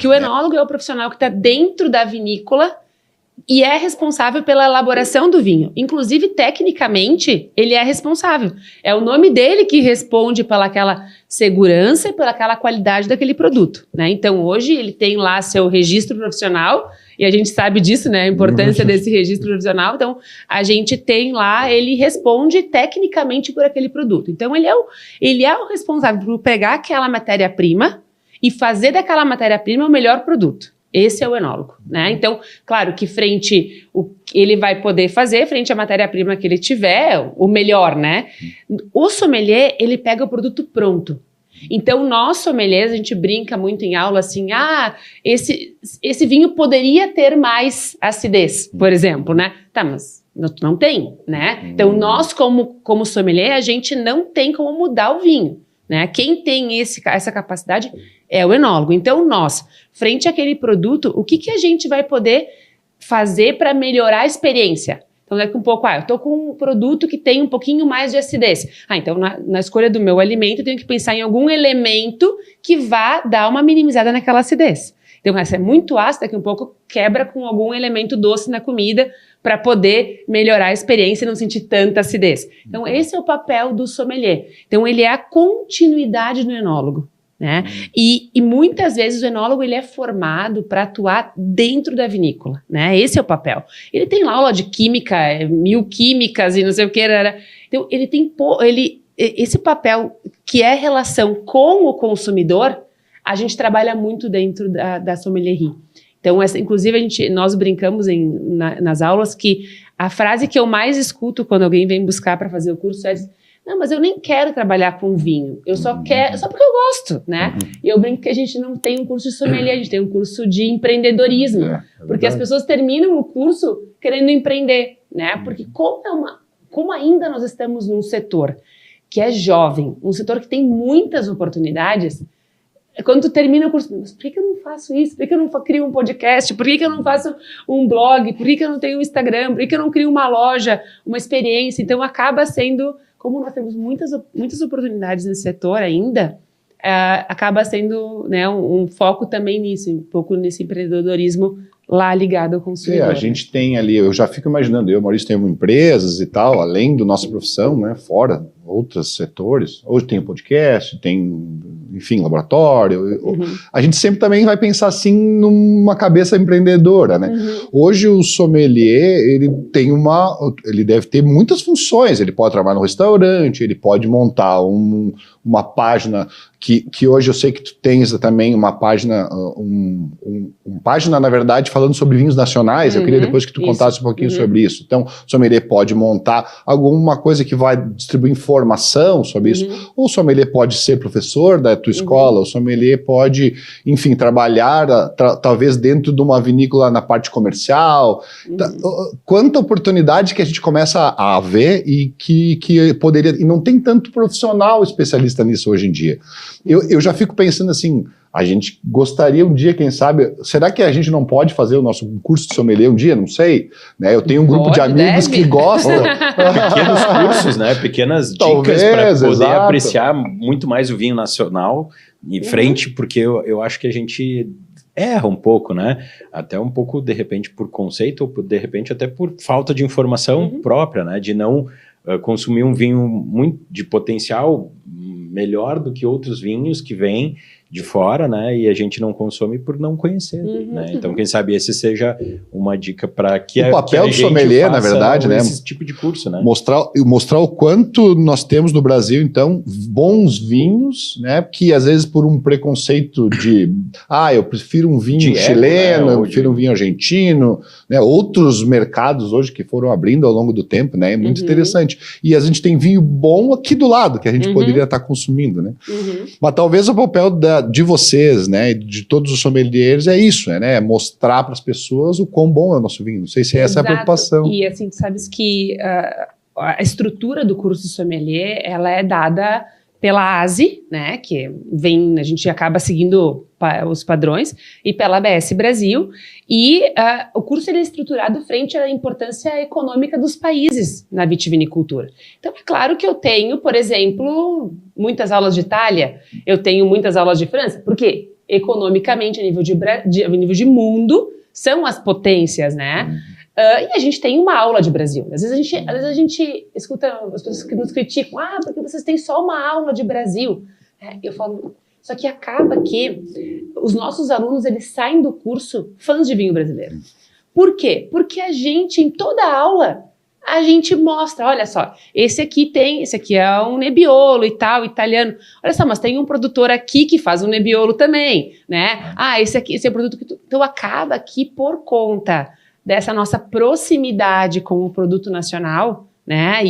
Porque o enólogo é o profissional que está dentro da vinícola e é responsável pela elaboração do vinho. Inclusive, tecnicamente, ele é responsável. É o nome dele que responde pelaquela segurança e pelaquela qualidade daquele produto, né? Então, hoje, ele tem lá seu registro profissional, e a gente sabe disso, né? A importância desse registro profissional. Então, a gente tem lá, ele responde tecnicamente por aquele produto. Então, ele é o responsável por pegar aquela matéria-prima e fazer daquela matéria-prima o melhor produto. Esse é o enólogo, né? Então, claro que ele vai poder fazer frente à matéria-prima que ele tiver, o melhor, né? O sommelier, ele pega o produto pronto. Então, nós sommeliers, a gente brinca muito em aula assim, esse vinho poderia ter mais acidez, por exemplo, né? Tá, mas não tem, né? Então, nós como sommelier, a gente não tem como mudar o vinho, né? Quem tem essa capacidade é o enólogo. Então, nós, frente àquele produto, o que a gente vai poder fazer para melhorar a experiência? Então, daqui um pouco, eu estou com um produto que tem um pouquinho mais de acidez. Então, na escolha do meu alimento, eu tenho que pensar em algum elemento que vá dar uma minimizada naquela acidez. Então, essa é muito ácida, daqui um pouco quebra com algum elemento doce na comida para poder melhorar a experiência e não sentir tanta acidez. Então, esse é o papel do sommelier. Então, ele é a continuidade do enólogo, né? E muitas vezes o enólogo ele é formado para atuar dentro da vinícola, né? Esse é o papel. Ele tem lá aula de química, 1000 químicas e não sei o que. Então, ele tem esse papel que é relação com o consumidor, a gente trabalha muito dentro da sommelierie. Então, inclusive, nós brincamos nas aulas que a frase que eu mais escuto quando alguém vem buscar para fazer o curso é: não, mas eu nem quero trabalhar com vinho, eu só quero, só porque eu gosto, né? E eu brinco que a gente não tem um curso de sommelier, a gente tem um curso de empreendedorismo, porque as pessoas terminam o curso querendo empreender, né? Porque como ainda nós estamos num setor que é jovem, um setor que tem muitas oportunidades, quando tu termina o curso, mas por que eu não faço isso? Por que eu não crio um podcast? Por que eu não faço um blog? Por que eu não tenho um Instagram? Por que eu não crio uma loja, uma experiência? Então, acaba sendo, como nós temos muitas oportunidades nesse setor ainda, acaba sendo, né, um foco também nisso, um pouco nesse empreendedorismo lá ligado ao consumidor. A gente tem ali, eu já fico imaginando, eu e o Maurício temos empresas e tal, além da nossa profissão, né, fora outros setores. Hoje tem o podcast, tem, enfim, laboratório. A gente sempre também vai pensar assim numa cabeça empreendedora, né? Hoje o sommelier, ele deve ter muitas funções. Ele pode trabalhar no restaurante, ele pode montar uma página que hoje eu sei que tu tens também uma página, página, na verdade, falando sobre vinhos nacionais. Eu queria depois que tu contasse um pouquinho sobre isso. Então, o sommelier pode montar alguma coisa que vai distribuir informação sobre isso. Ou o sommelier pode ser professor da tua escola, o sommelier pode, enfim, trabalhar talvez dentro de uma vinícola na parte comercial. Quanta oportunidade que a gente começa a ver e que poderia... E não tem tanto profissional especialista nisso hoje em dia. Eu já fico pensando assim, a gente gostaria um dia, quem sabe, será que a gente não pode fazer o nosso curso de sommelier um dia? Não sei, né? Eu tenho um grupo de amigos que gostam. Pequenos cursos, né? Pequenas dicas para poder apreciar muito mais o vinho nacional em frente, porque eu acho que a gente erra um pouco, né? Até um pouco, de repente, por conceito, ou de repente até por falta de informação própria, né? De não consumir um vinho muito de potencial melhor do que outros vinhos que vêm de fora, né, e a gente não consome por não conhecer, né, então quem sabe esse seja uma dica para que o papel do sommelier, na verdade, né, esse tipo de curso, né, mostrar o quanto nós temos no Brasil, então, bons vinhos, né, que às vezes por um preconceito de, eu prefiro um vinho chileno, né, eu prefiro um vinho argentino, né, outros mercados hoje que foram abrindo ao longo do tempo, né, é muito interessante, e a gente tem vinho bom aqui do lado, que a gente poderia estar consumindo, né, mas talvez o papel de vocês, né, de todos os sommeliers é isso, né, mostrar para as pessoas o quão bom é o nosso vinho. Não sei se essa é a preocupação. E assim, tu sabes que a estrutura do curso de sommelier, ela é dada pela ASE, né, que a gente acaba seguindo os padrões, e pela ABS Brasil, e o curso ele é estruturado frente à importância econômica dos países na vitivinicultura. Então, é claro que eu tenho, por exemplo, muitas aulas de Itália, eu tenho muitas aulas de França. Por quê? economicamente, a nível de mundo, são as potências, né? E a gente tem uma aula de Brasil. Às vezes a gente escuta as pessoas que nos criticam, porque vocês têm só uma aula de Brasil. Eu falo, só que acaba que os nossos alunos, eles saem do curso fãs de vinho brasileiro. Por quê? Porque a gente, em toda aula, a gente mostra, olha só, esse aqui é um Nebbiolo e tal, italiano. Olha só, mas tem um produtor aqui que faz um Nebbiolo também, né? Esse é o produto que Então acaba que por conta dessa nossa proximidade com o produto nacional, né?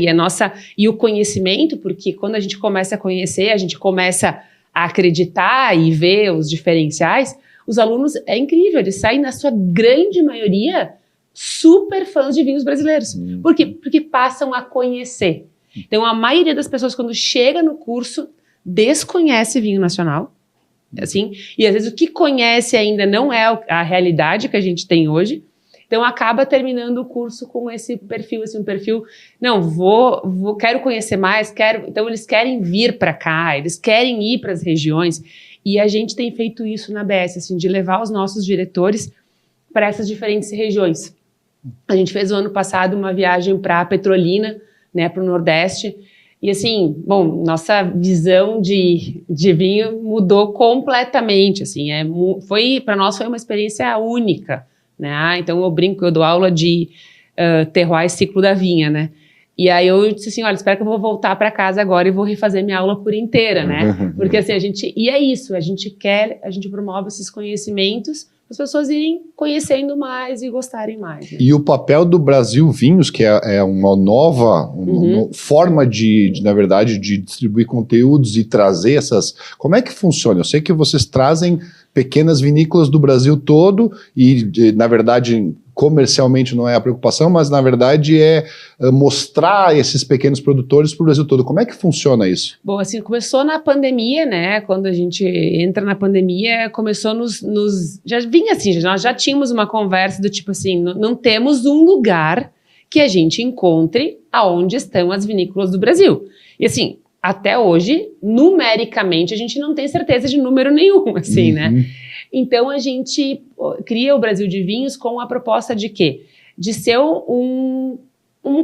E o conhecimento, porque quando a gente começa a conhecer, a gente começa a acreditar e ver os diferenciais, os alunos, é incrível, eles saem na sua grande maioria super fãs de vinhos brasileiros. Por quê? Porque passam a conhecer. Então, a maioria das pessoas, quando chega no curso, desconhece vinho nacional, assim, e às vezes o que conhece ainda não é a realidade que a gente tem hoje. Então, acaba terminando o curso com esse perfil, assim, um perfil, quero conhecer mais, então eles querem vir para cá, eles querem ir para as regiões, e a gente tem feito isso na ABS, assim, de levar os nossos diretores para essas diferentes regiões. A gente fez o ano passado uma viagem para Petrolina, né, para o Nordeste, e assim, nossa visão de vinho mudou completamente, assim, para nós foi uma experiência única, né? Então eu brinco, eu dou aula de terroir e ciclo da vinha, né? E aí eu disse assim, olha, espero que eu vou voltar para casa agora e vou refazer minha aula por inteira, né? Porque assim, é isso, a gente promove esses conhecimentos para as pessoas irem conhecendo mais e gostarem mais. Né? E o papel do Brasil Vinhos, que é uma nova forma na verdade, de distribuir conteúdos e trazer essas... Como é que funciona? Eu sei que vocês trazem pequenas vinícolas do Brasil todo e, na verdade, comercialmente não é a preocupação, mas, na verdade, é mostrar esses pequenos produtores para o Brasil todo. Como é que funciona isso? Bom, assim, começou na pandemia, né? Quando a gente entra na pandemia, começou já vinha assim, nós já tínhamos uma conversa do tipo assim, não temos um lugar que a gente encontre aonde estão as vinícolas do Brasil. E assim, até hoje, numericamente, a gente não tem certeza de número nenhum, assim, né? Então, a gente cria o Brasil de Vinhos com a proposta de quê? De ser um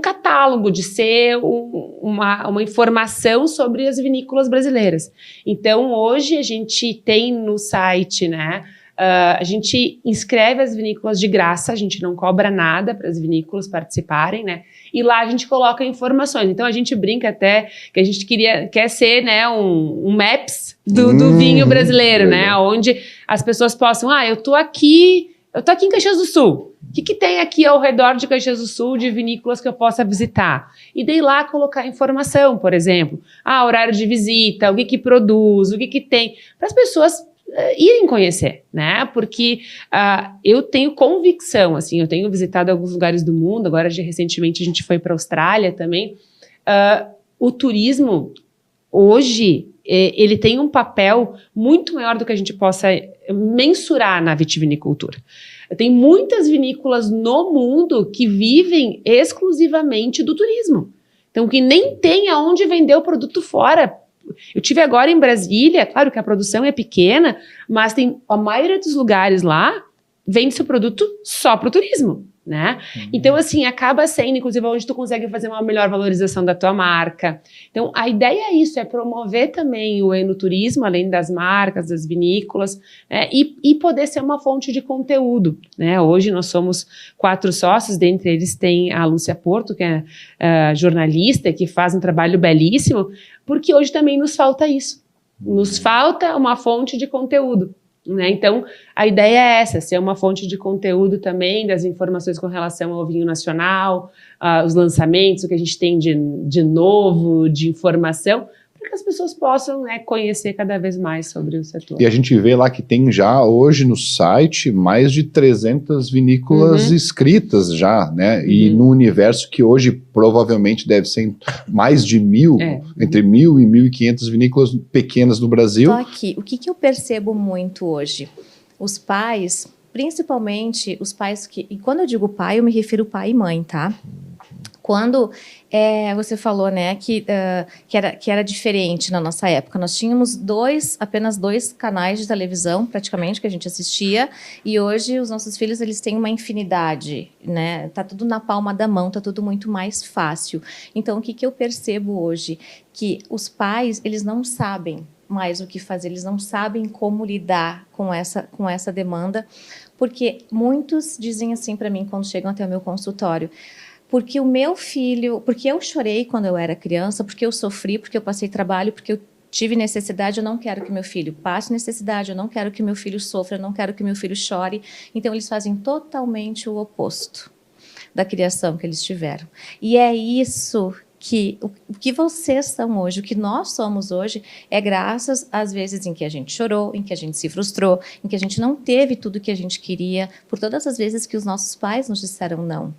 catálogo, de ser uma informação sobre as vinícolas brasileiras. Então, hoje, a gente tem no site, né? A gente inscreve as vinícolas de graça, a gente não cobra nada para as vinícolas participarem, né? E lá a gente coloca informações. Então a gente brinca até que a gente quer ser, né, um Maps do vinho brasileiro, né? Onde as pessoas possam, eu tô aqui em Caxias do Sul. O que tem aqui ao redor de Caxias do Sul de vinícolas que eu possa visitar? E daí lá colocar informação, por exemplo, horário de visita, o que produz, o que tem, para as pessoas irem conhecer, né? Porque eu tenho convicção, assim, eu tenho visitado alguns lugares do mundo, agora recentemente a gente foi para a Austrália também. O turismo, hoje, ele tem um papel muito maior do que a gente possa mensurar na vitivinicultura. Tem muitas vinícolas no mundo que vivem exclusivamente do turismo. Então, que nem tem aonde vender o produto fora. Eu tive agora em Brasília, claro que a produção é pequena, mas tem a maioria dos lugares lá vende seu produto só para o turismo, né? Então, assim, acaba sendo, inclusive, onde tu consegue fazer uma melhor valorização da tua marca. Então, a ideia é isso, é promover também o enoturismo, além das marcas, das vinícolas, né? E poder ser uma fonte de conteúdo, né? Hoje nós somos 4 sócios, dentre eles tem a Lúcia Porto, que é jornalista, que faz um trabalho belíssimo, porque hoje também nos falta isso. Nos falta uma fonte de conteúdo. Né? Então, a ideia é essa, ser uma fonte de conteúdo também, das informações com relação ao vinho nacional, os lançamentos, o que a gente tem de novo, de informação, para que as pessoas possam, né, conhecer cada vez mais sobre o setor. E a gente vê lá que tem já hoje no site mais de 300 vinícolas inscritas já, né? E no universo que hoje provavelmente deve ser mais de 1.000, entre 1.000 e 1.500 vinícolas pequenas no Brasil. Só que o que eu percebo muito hoje? Os pais, principalmente os pais que... E quando eu digo pai, eu me refiro pai e mãe, tá? Quando você falou, né, que era diferente na nossa época, nós tínhamos apenas dois canais de televisão, praticamente, que a gente assistia, e hoje os nossos filhos, eles têm uma infinidade, né, tá tudo na palma da mão, tá tudo muito mais fácil. Então, o que eu percebo hoje? Que os pais, eles não sabem mais o que fazer, eles não sabem como lidar com essa demanda, porque muitos dizem assim para mim, quando chegam até o meu consultório: porque o meu filho, porque eu chorei quando eu era criança, porque eu sofri, porque eu passei trabalho, porque eu tive necessidade, eu não quero que meu filho passe necessidade, eu não quero que meu filho sofra, eu não quero que meu filho chore. Então, eles fazem totalmente o oposto da criação que eles tiveram. E é isso que o que vocês são hoje, o que nós somos hoje, é graças às vezes em que a gente chorou, em que a gente se frustrou, em que a gente não teve tudo que a gente queria, por todas as vezes que os nossos pais nos disseram não.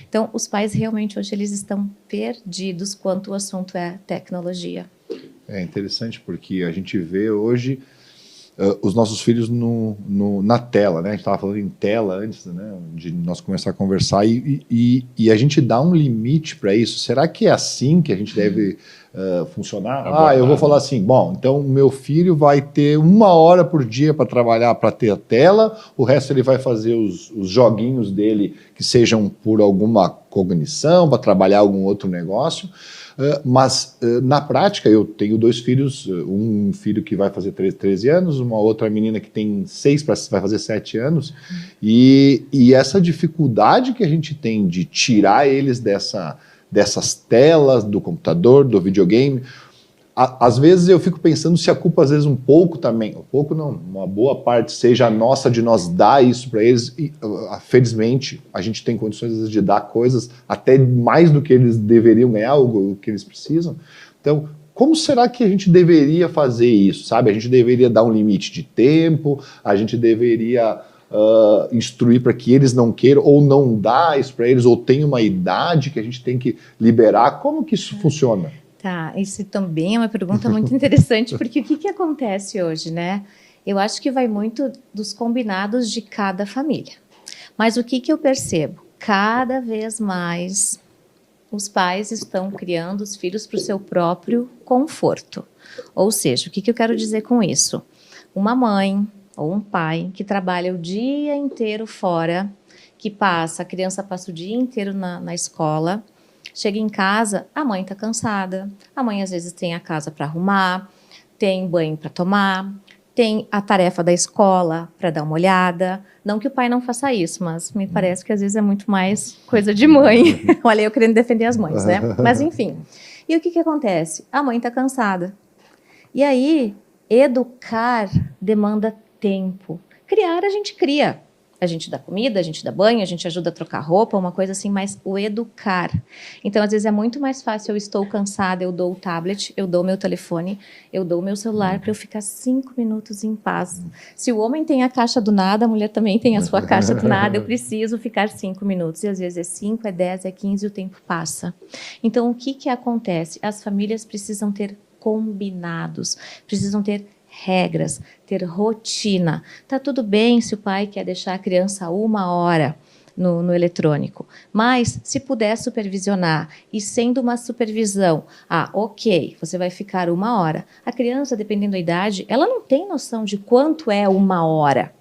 Então, os pais realmente hoje eles estão perdidos quanto o assunto é tecnologia. É interessante porque a gente vê hoje os nossos filhos na tela, né? A gente estava falando em tela antes, né, de nós começar a conversar e a gente dá um limite para isso. Será que é assim que a gente deve funcionar? Eu vou falar assim, bom, então meu filho vai ter 1 hora por dia para trabalhar, para ter a tela, o resto ele vai fazer os joguinhos dele que sejam por alguma cognição, para trabalhar algum outro negócio. Mas na prática eu tenho 2 filhos, um filho que vai fazer 13 anos, uma outra menina que tem 6, vai fazer 7 anos, e essa dificuldade que a gente tem de tirar eles dessas telas, do computador, do videogame, às vezes eu fico pensando se a culpa às vezes um pouco também, um pouco não, uma boa parte seja a nossa de nós dar isso para eles, e felizmente a gente tem condições às vezes de dar coisas até mais do que eles deveriam ganhar, o que eles precisam. Então, como será que a gente deveria fazer isso, sabe? A gente deveria dar um limite de tempo, a gente deveria instruir para que eles não queiram, ou não dar isso para eles, ou tem uma idade que a gente tem que liberar. Como que isso funciona? Tá, isso também é uma pergunta muito interessante, porque o que acontece hoje, né? Eu acho que vai muito dos combinados de cada família. Mas o que eu percebo? Cada vez mais os pais estão criando os filhos para o seu próprio conforto. Ou seja, o que eu quero dizer com isso? Uma mãe ou um pai que trabalha o dia inteiro fora, a criança passa o dia inteiro na escola, chega em casa, a mãe está cansada, a mãe às vezes tem a casa para arrumar, tem banho para tomar, tem a tarefa da escola para dar uma olhada. Não que o pai não faça isso, mas me parece que às vezes é muito mais coisa de mãe. Olha, eu querendo defender as mães, né? Mas enfim. E o que acontece? A mãe está cansada. E aí, educar demanda tempo. Criar, a gente cria. A gente dá comida, a gente dá banho, a gente ajuda a trocar roupa, uma coisa assim, mas o educar. Então, às vezes é muito mais fácil, eu estou cansada, eu dou o tablet, eu dou o meu telefone, eu dou o meu celular para eu ficar 5 minutos em paz. Se o homem tem a caixa do nada, a mulher também tem a sua caixa do nada, eu preciso ficar 5 minutos. E às vezes é 5, é 10, é 15 e o tempo passa. Então, o que acontece? As famílias precisam ter combinados, precisam ter regras, ter rotina. Tá tudo bem se o pai quer deixar a criança 1 hora no eletrônico, mas se puder supervisionar, e sendo uma supervisão, ok, você vai ficar 1 hora. A criança, dependendo da idade, ela não tem noção de quanto é 1 hora.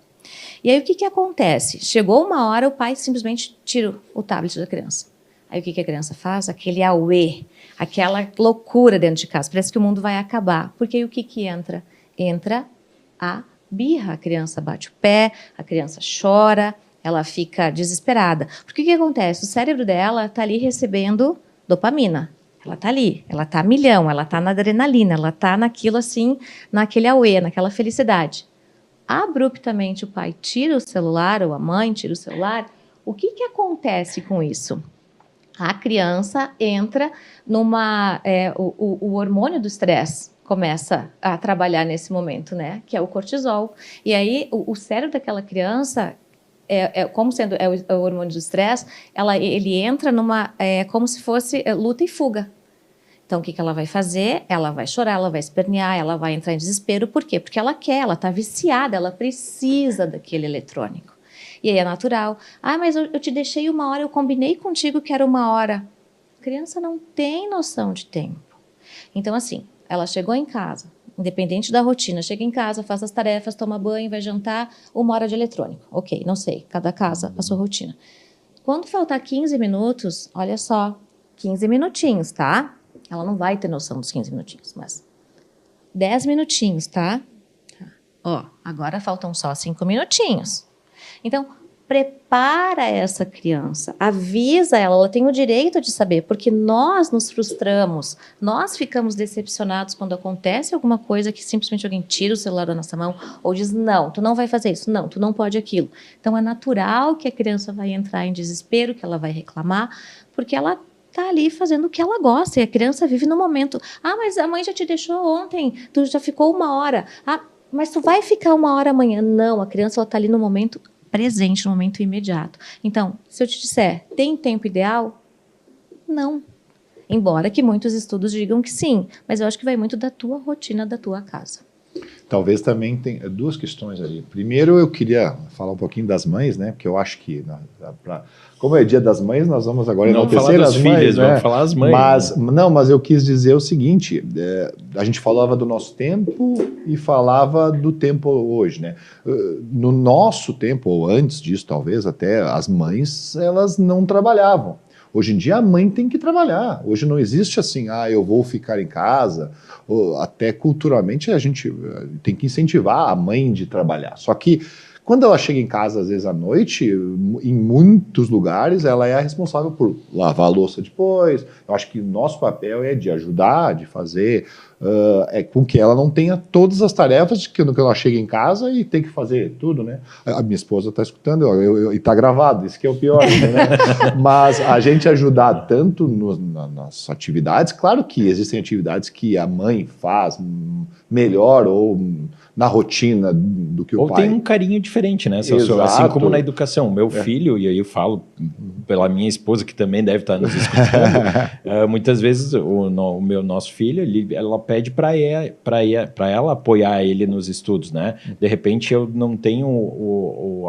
E aí o que acontece? Chegou 1 hora, o pai simplesmente tira o tablet da criança. Aí o que a criança faz? Aquele auê, aquela loucura dentro de casa, parece que o mundo vai acabar. Porque aí o que entra? Entra a birra, a criança bate o pé, a criança chora, ela fica desesperada. Porque o que acontece? O cérebro dela está ali recebendo dopamina. Ela está ali, ela está a milhão, ela está na adrenalina, ela está naquilo assim, naquele auê, naquela felicidade. Abruptamente o pai tira o celular, ou a mãe tira o celular, o que acontece com isso? A criança entra numa... o hormônio do estresse começa a trabalhar nesse momento, né? Que é o cortisol. E aí, o cérebro daquela criança, como sendo o hormônio do estresse, ele entra numa... como se fosse luta e fuga. Então, o que ela vai fazer? Ela vai chorar, ela vai espernear, ela vai entrar em desespero. Por quê? Porque ela quer, ela está viciada, ela precisa daquele eletrônico. E aí é natural. Mas eu te deixei 1 hora, eu combinei contigo que era 1 hora. A criança não tem noção de tempo. Então, assim, ela chegou em casa, independente da rotina, chega em casa, faz as tarefas, toma banho, vai jantar, 1 hora de eletrônico. Ok, não sei, cada casa a sua rotina. Quando faltar 15 minutos, olha só, 15 minutinhos, tá? Ela não vai ter noção dos 15 minutinhos, mas 10 minutinhos, tá? Ó, agora faltam só 5 minutinhos. Então, prepara essa criança, avisa ela tem o direito de saber, porque nós nos frustramos, nós ficamos decepcionados quando acontece alguma coisa que simplesmente alguém tira o celular da nossa mão ou diz, não, tu não vai fazer isso, não, tu não pode aquilo. Então, é natural que a criança vai entrar em desespero, que ela vai reclamar, porque ela está ali fazendo o que ela gosta, e a criança vive no momento. Ah, mas a mãe já te deixou ontem, tu já ficou 1 hora. Ah, mas tu vai ficar 1 hora amanhã. Não, a criança está ali no momento presente, no momento imediato. Então, se eu te disser, tem tempo ideal? Não. Embora que muitos estudos digam que sim, mas eu acho que vai muito da tua rotina, da tua casa. Talvez também tenha 2 questões ali. Primeiro, eu queria falar um pouquinho das mães, né? Porque eu acho que, como é Dia das Mães, nós vamos agora enaltecer as mães, né? Vamos falar as mães. Mas eu quis dizer o seguinte, a gente falava do nosso tempo e falava do tempo hoje, né? No nosso tempo, ou antes disso, talvez, até as mães, elas não trabalhavam. Hoje em dia a mãe tem que trabalhar. Hoje não existe assim, eu vou ficar em casa. Até culturalmente a gente tem que incentivar a mãe de trabalhar. Só que quando ela chega em casa, às vezes à noite, em muitos lugares, ela é a responsável por lavar a louça depois. Eu acho que o nosso papel é de ajudar, de fazer com que ela não tenha todas as tarefas de que ela chega em casa e tem que fazer tudo, né? A minha esposa está escutando e está gravado, isso que é o pior, né? Mas a gente ajudar tanto nas atividades, claro que existem atividades que a mãe faz melhor ou na rotina do que o pai. Ou tem um carinho diferente, né, Celso? Assim como na educação. Meu filho, e aí eu falo pela minha esposa, que também deve estar nos escutando, muitas vezes o nosso filho, ela pede para ela apoiar ele nos estudos, né? De repente eu não tenho o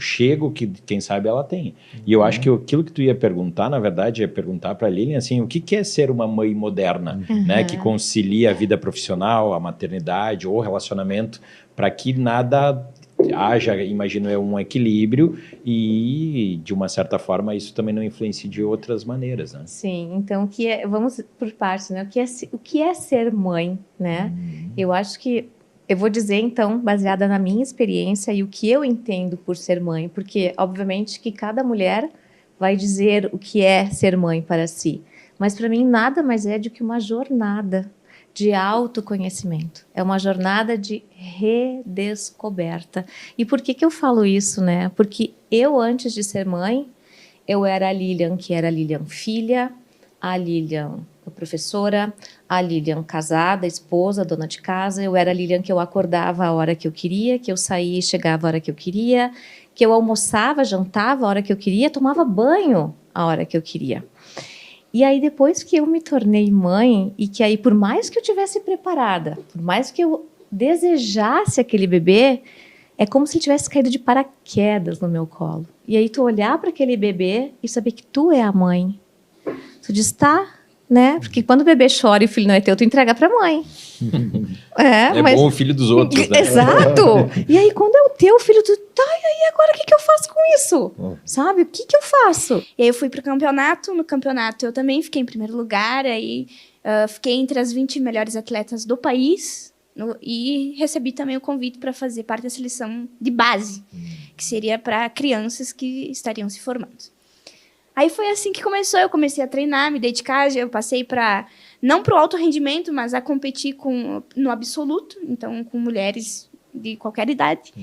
chego que, quem sabe, ela tem. E eu acho que aquilo que tu ia perguntar, na verdade, é perguntar para a Lilian, assim, o que é ser uma mãe moderna, né? Que concilia a vida profissional, a maternidade ou relacionamento, para que nada haja, imagino eu, um equilíbrio e, de uma certa forma, isso também não influencia de outras maneiras, né? Sim, então, vamos por partes, né? O que é ser mãe, né? Eu acho que eu vou dizer, então, baseada na minha experiência e o que eu entendo por ser mãe, porque, obviamente, que cada mulher vai dizer o que é ser mãe para si. Mas, para mim, nada mais é do que uma jornada de autoconhecimento. É uma jornada de redescoberta. E por que eu falo isso, né? Porque eu, antes de ser mãe, eu era a Lilian, que era a Lilian filha, a Lilian professora, a Lilian casada, esposa, dona de casa. Eu era a Lilian que eu acordava a hora que eu queria, que eu saía e chegava a hora que eu queria, que eu almoçava, jantava a hora que eu queria, tomava banho a hora que eu queria. E aí, depois que eu me tornei mãe, e que aí, por mais que eu tivesse preparada, por mais que eu desejasse aquele bebê, é como se ele tivesse caído de paraquedas no meu colo. E aí, tu olhar para aquele bebê e saber que tu é a mãe. Tu diz, tá, né? Porque quando o bebê chora e o filho não é teu, tu entrega pra mãe. Mas bom o filho dos outros, né? Exato! E aí, quando é o teu filho, tu, tá, e aí agora o que eu faço com isso? Sabe? O que eu faço? E aí eu fui pro campeonato. No campeonato eu também fiquei em primeiro lugar. Aí fiquei entre as 20 melhores atletas do país. E recebi também o convite para fazer parte da seleção de base, que seria para crianças que estariam se formando. Aí foi assim que começou, eu comecei a treinar, me dedicar, eu passei não para o alto rendimento, mas a competir no absoluto, então com mulheres de qualquer idade.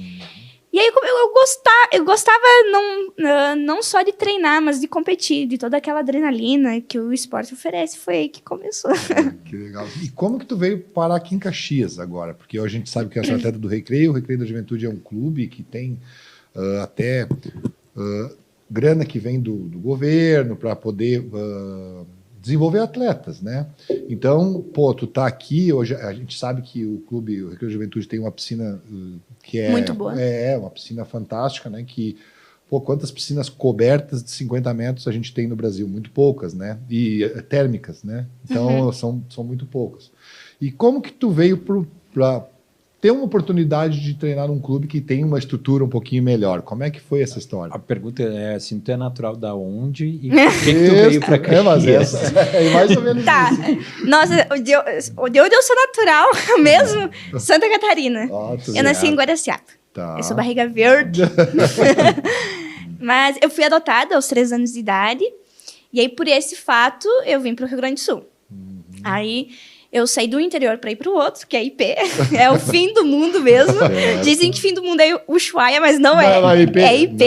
E aí eu gostava não só de treinar, mas de competir, de toda aquela adrenalina que o esporte oferece, foi aí que começou. Que legal. E como que tu veio parar aqui em Caxias agora? Porque a gente sabe que é atleta do Recreio, o Recreio da Juventude é um clube que tem até... grana que vem do governo para poder desenvolver atletas, né? Então, tu tá aqui, hoje a gente sabe que o clube, o Recreio da Juventude tem uma piscina que é... Muito boa. É, uma piscina fantástica, né? Que Pô, quantas piscinas cobertas de 50 metros a gente tem no Brasil? Muito poucas, né? E térmicas, né? Então, são muito poucas. E como que tu veio para ter uma oportunidade de treinar num clube que tem uma estrutura um pouquinho melhor? Como é que foi essa história? A pergunta é assim, tu é natural da onde e por que tu veio para Caxias? Mas é mais ou menos Tá. isso. Nossa, de onde eu sou natural mesmo, Santa Catarina. Eu nasci em Guaraciaba. Tá. Eu sou barriga verde. Mas eu fui adotada aos 3 anos de idade. E aí, por esse fato, eu vim para o Rio Grande do Sul. Aí, eu saí do interior para ir para o outro, que é IP. É o fim do mundo mesmo. Dizem que fim do mundo é Ushuaia, mas não é. Não, IP. É IP.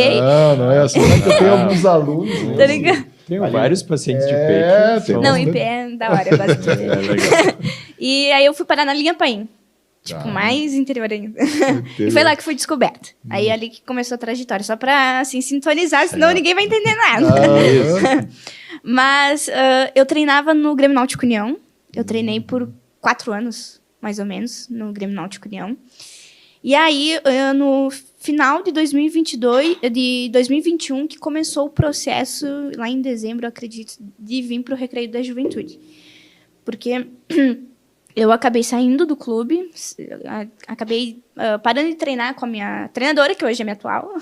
Não é assim. Eu tenho alguns alunos. Tá ligado? Tenho vários pacientes de É, peito. Não, IP é da hora, basicamente. Legal. E aí, eu fui parar na linha Paim. Tipo, mais interior ainda. E foi lá que fui descoberta. Aí ali que começou a trajetória. Só pra, assim, sintonizar, senão ninguém vai entender nada. Mas eu treinava no Grêmio Náutico União. Eu treinei por 4 anos, mais ou menos, no Grêmio Náutico União. E aí, no final de 2021, que começou o processo, lá em dezembro, eu acredito, de vir para o Recreio da Juventude. Porque eu acabei saindo do clube, acabei parando de treinar com a minha treinadora, que hoje é minha atual.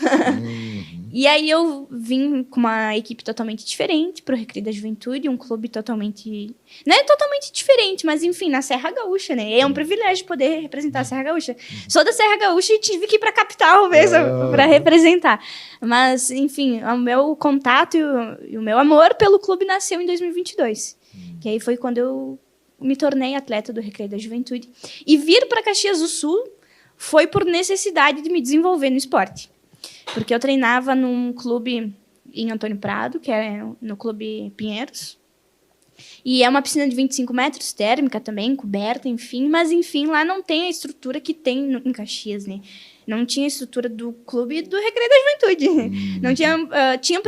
E aí eu vim com uma equipe totalmente diferente para o Recreio da Juventude, um clube totalmente... Não é totalmente diferente, mas enfim, na Serra Gaúcha, né? É um privilégio poder representar a Serra Gaúcha. Sou da Serra Gaúcha e tive que ir para a capital mesmo para representar. Mas, enfim, o meu contato e o meu amor pelo clube nasceu em 2022. Que aí foi quando eu me tornei atleta do Recreio da Juventude. E vir para Caxias do Sul foi por necessidade de me desenvolver no esporte. Porque eu treinava num clube em Antônio Prado, que é no Clube Pinheiros. E é uma piscina de 25 metros, térmica também, coberta, enfim. Mas, enfim, lá não tem a estrutura que tem em Caxias, né? Não tinha a estrutura do clube do Recreio da Juventude. Não tinha, tinha um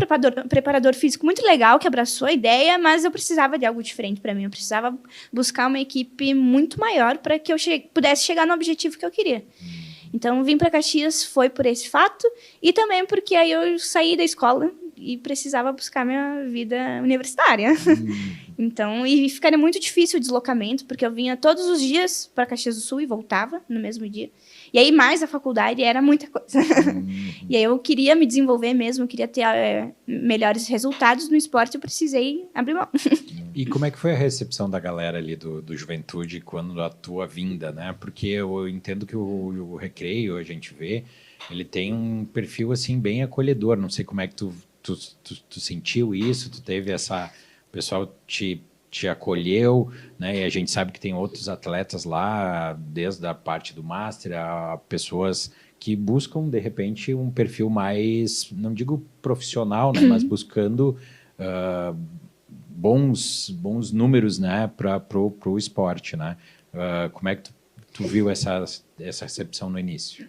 preparador físico muito legal que abraçou a ideia, mas eu precisava de algo diferente para mim. Eu precisava buscar uma equipe muito maior para que eu pudesse chegar no objetivo que eu queria. Então, vim para Caxias foi por esse fato e também porque aí eu saí da escola e precisava buscar minha vida universitária. Então, e ficaria muito difícil o deslocamento, porque eu vinha todos os dias para Caxias do Sul e voltava no mesmo dia. E aí, mais a faculdade, era muita coisa. E aí, eu queria me desenvolver mesmo, eu queria ter melhores resultados no esporte, eu precisei abrir mão. E como é que foi a recepção da galera ali do Juventude quando a tua vinda, né? Porque eu entendo que o Recreio, a gente vê, ele tem um perfil, assim, bem acolhedor. Não sei como é que tu sentiu isso, tu teve essa... O pessoal te acolheu, né? E a gente sabe que tem outros atletas lá, desde a parte do Master, a pessoas que buscam, de repente, um perfil mais, não digo profissional, né? Mas buscando bons números, né? Para o esporte, né? Como é que tu viu essa recepção no início?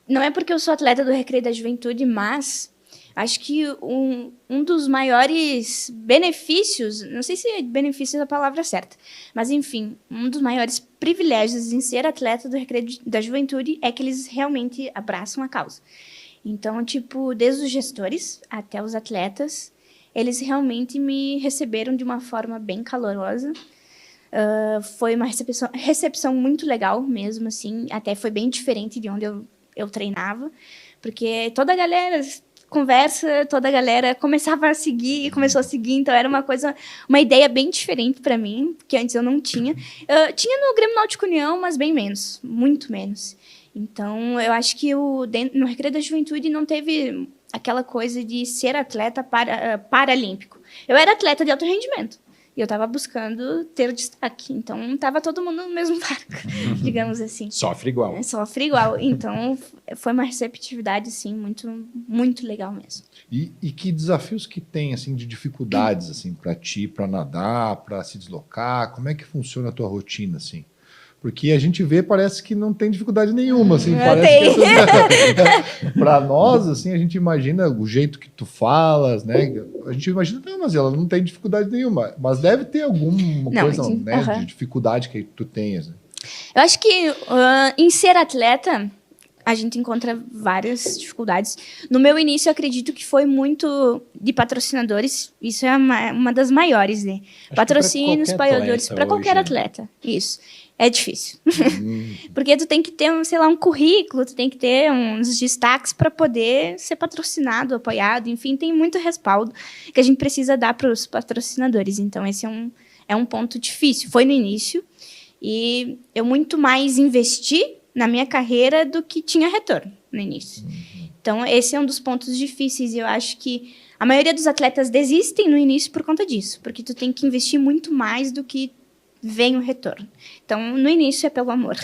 Não é porque eu sou atleta do Recreio da Juventude, mas... Acho que um dos maiores benefícios, não sei se benefício é a palavra certa, mas enfim, um dos maiores privilégios em ser atleta do Recreio da Juventude é que eles realmente abraçam a causa. Então, tipo, desde os gestores até os atletas, eles realmente me receberam de uma forma bem calorosa. Foi uma recepção muito legal mesmo, assim, até foi bem diferente de onde eu treinava, porque toda a galera... conversa, toda a galera começou a seguir, então era uma ideia bem diferente para mim, que antes eu não tinha. Tinha no Grêmio Náutico União, mas bem menos, muito menos. Então, eu acho que no Recreio da Juventude não teve aquela coisa de ser atleta paralímpico. Eu era atleta de alto rendimento. E eu estava buscando ter destaque. Então, estava todo mundo no mesmo barco, digamos assim. Sofre igual. Sofre igual. Então, foi uma receptividade, assim, muito, muito legal mesmo. E que desafios que tem, assim, de dificuldades, assim, para ti, para nadar, para se deslocar? Como é que funciona a tua rotina, assim? Porque a gente vê, parece que não tem dificuldade nenhuma, assim, parece que para nós, assim, a gente imagina o jeito que tu falas, né? A gente imagina, não, mas ela não tem dificuldade nenhuma, mas deve ter alguma coisa, né, de dificuldade que tu tenhas. Né? Eu acho que em ser atleta, a gente encontra várias dificuldades. No meu início, eu acredito que foi muito de patrocinadores. Isso é uma das maiores, né? Acho Patrocínios, apoiadores, para qualquer hoje, atleta. Isso. É difícil. Porque tu tem que ter, sei lá, um currículo, tu tem que ter uns destaques para poder ser patrocinado, apoiado. Enfim, tem muito respaldo que a gente precisa dar para os patrocinadores. Então, esse é um ponto difícil. Foi no início. E eu muito mais investi na minha carreira do que tinha retorno no início. Então, esse é um dos pontos difíceis. E eu acho que a maioria dos atletas desistem no início por conta disso. Porque tu tem que investir muito mais do que vem o retorno. Então, no início é pelo amor.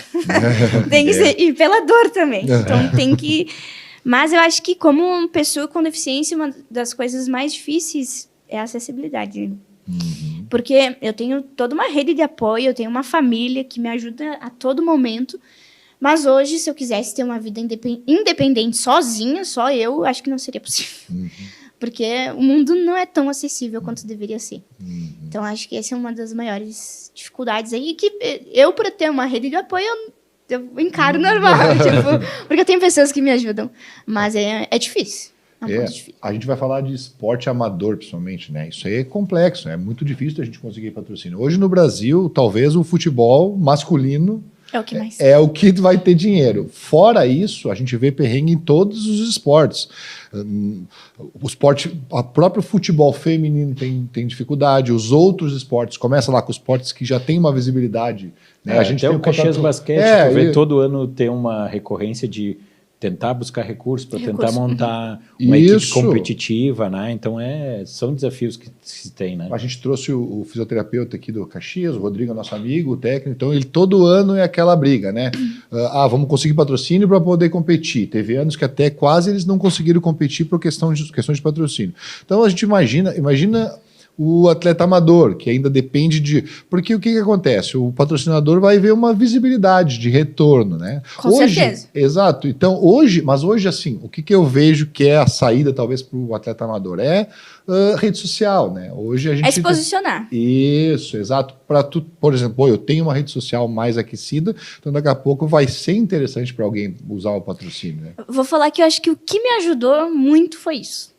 Tem que ser, e pela dor também. Então, tem que... Mas eu acho que como pessoa com deficiência, uma das coisas mais difíceis é a acessibilidade. Porque eu tenho toda uma rede de apoio, eu tenho uma família que me ajuda a todo momento. Mas hoje, se eu quisesse ter uma vida independente sozinha, só eu, acho que não seria possível. Porque o mundo não é tão acessível quanto deveria ser. Então, acho que essa é uma das maiores dificuldades aí, que eu, para ter uma rede de apoio, eu encaro normal, tipo, porque eu tenho pessoas que me ajudam, mas é difícil. É um ponto difícil. A gente vai falar de esporte amador, principalmente, né? Isso aí é complexo, é muito difícil a gente conseguir patrocínio. Hoje, no Brasil, talvez o futebol masculino é o que mais. É o que vai ter dinheiro. Fora isso, a gente vê perrengue em todos os esportes. O próprio futebol feminino tem dificuldade, os outros esportes, começa lá com os esportes que já tem uma visibilidade. Né? A gente tem o Caxias Basquete, tu vê todo ano ter uma recorrência de tentar buscar recursos para tentar montar uma equipe competitiva, né? Então são desafios que se tem, né? A gente trouxe o fisioterapeuta aqui do Caxias, o Rodrigo, nosso amigo, o técnico, então ele todo ano é aquela briga, né? Vamos conseguir patrocínio para poder competir. Teve anos que até quase eles não conseguiram competir por questões de patrocínio. Então a gente imagina o atleta amador, que ainda depende de... Porque o que acontece? O patrocinador vai ver uma visibilidade de retorno, né? Com certeza. Exato. Então, mas hoje, assim, o que eu vejo que é a saída, talvez, para o atleta amador? É rede social, né? Hoje a gente... É se posicionar. Isso, exato. Para tu, por exemplo, eu tenho uma rede social mais aquecida, então daqui a pouco vai ser interessante para alguém usar o patrocínio, né? Vou falar que eu acho que o que me ajudou muito foi isso.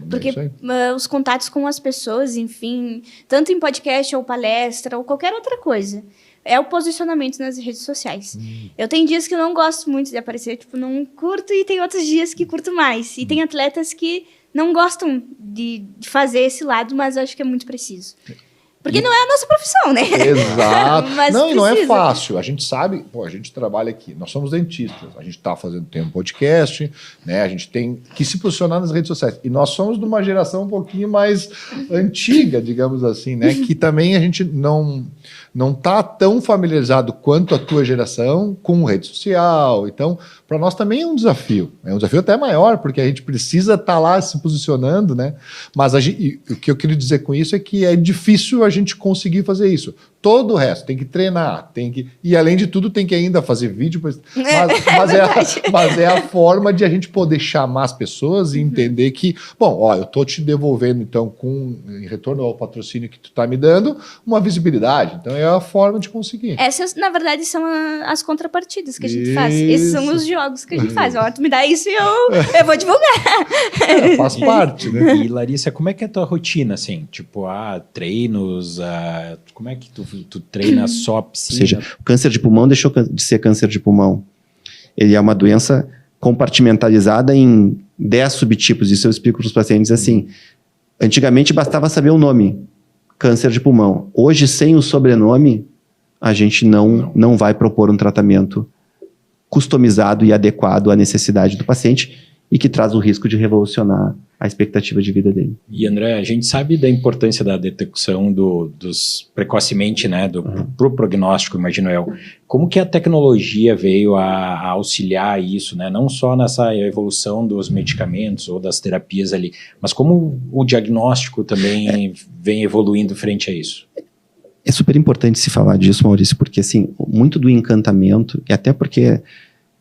Porque os contatos com as pessoas, enfim, tanto em podcast ou palestra ou qualquer outra coisa, é o posicionamento nas redes sociais. Eu tenho dias que eu não gosto muito de aparecer, tipo, não curto, e tem outros dias que curto mais. E tem atletas que não gostam de fazer esse lado, mas eu acho que é muito preciso. Porque não é a nossa profissão, né? Exato. Mas não, e não é fácil. A gente sabe, a gente trabalha aqui, nós somos dentistas, a gente tem um podcast, né? A gente tem que se posicionar nas redes sociais. E nós somos de uma geração um pouquinho mais antiga, digamos assim, né? Que também a gente não tá tão familiarizado quanto a tua geração com rede social. Então, para nós também é um desafio. É um desafio até maior, porque a gente precisa estar lá se posicionando, né? Mas o que eu queria dizer com isso é que é difícil a gente conseguir fazer isso. Todo o resto tem que treinar, e além de tudo tem que ainda fazer vídeo, mas é a forma de a gente poder chamar as pessoas e entender que, eu tô te devolvendo então em retorno ao patrocínio que tu tá me dando, uma visibilidade. Então é a forma de conseguir. Essas, na verdade, são as contrapartidas que a gente faz. Esses são os jogos que a gente faz. Tu me dá isso e eu vou divulgar. Faz parte, né? E Larissa, como é que é a tua rotina, assim? Tipo, treinos, como é que tu treina só piscina? Ou seja, o câncer de pulmão deixou de ser câncer de pulmão. Ele é uma doença compartimentalizada em 10 subtipos. Isso eu explico para os pacientes assim. Antigamente bastava saber o nome, câncer de pulmão. Hoje, sem o sobrenome, a gente não vai propor um tratamento customizado e adequado à necessidade do paciente e que traz o risco de revolucionar a expectativa de vida dele. E André, a gente sabe da importância da detecção precocemente, né, pro prognóstico, imagino eu. Como que a tecnologia veio a auxiliar isso, né, não só nessa evolução dos medicamentos ou das terapias ali, mas como o diagnóstico também vem evoluindo frente a isso? É super importante se falar disso, Maurício, porque assim, muito do encantamento, e até porque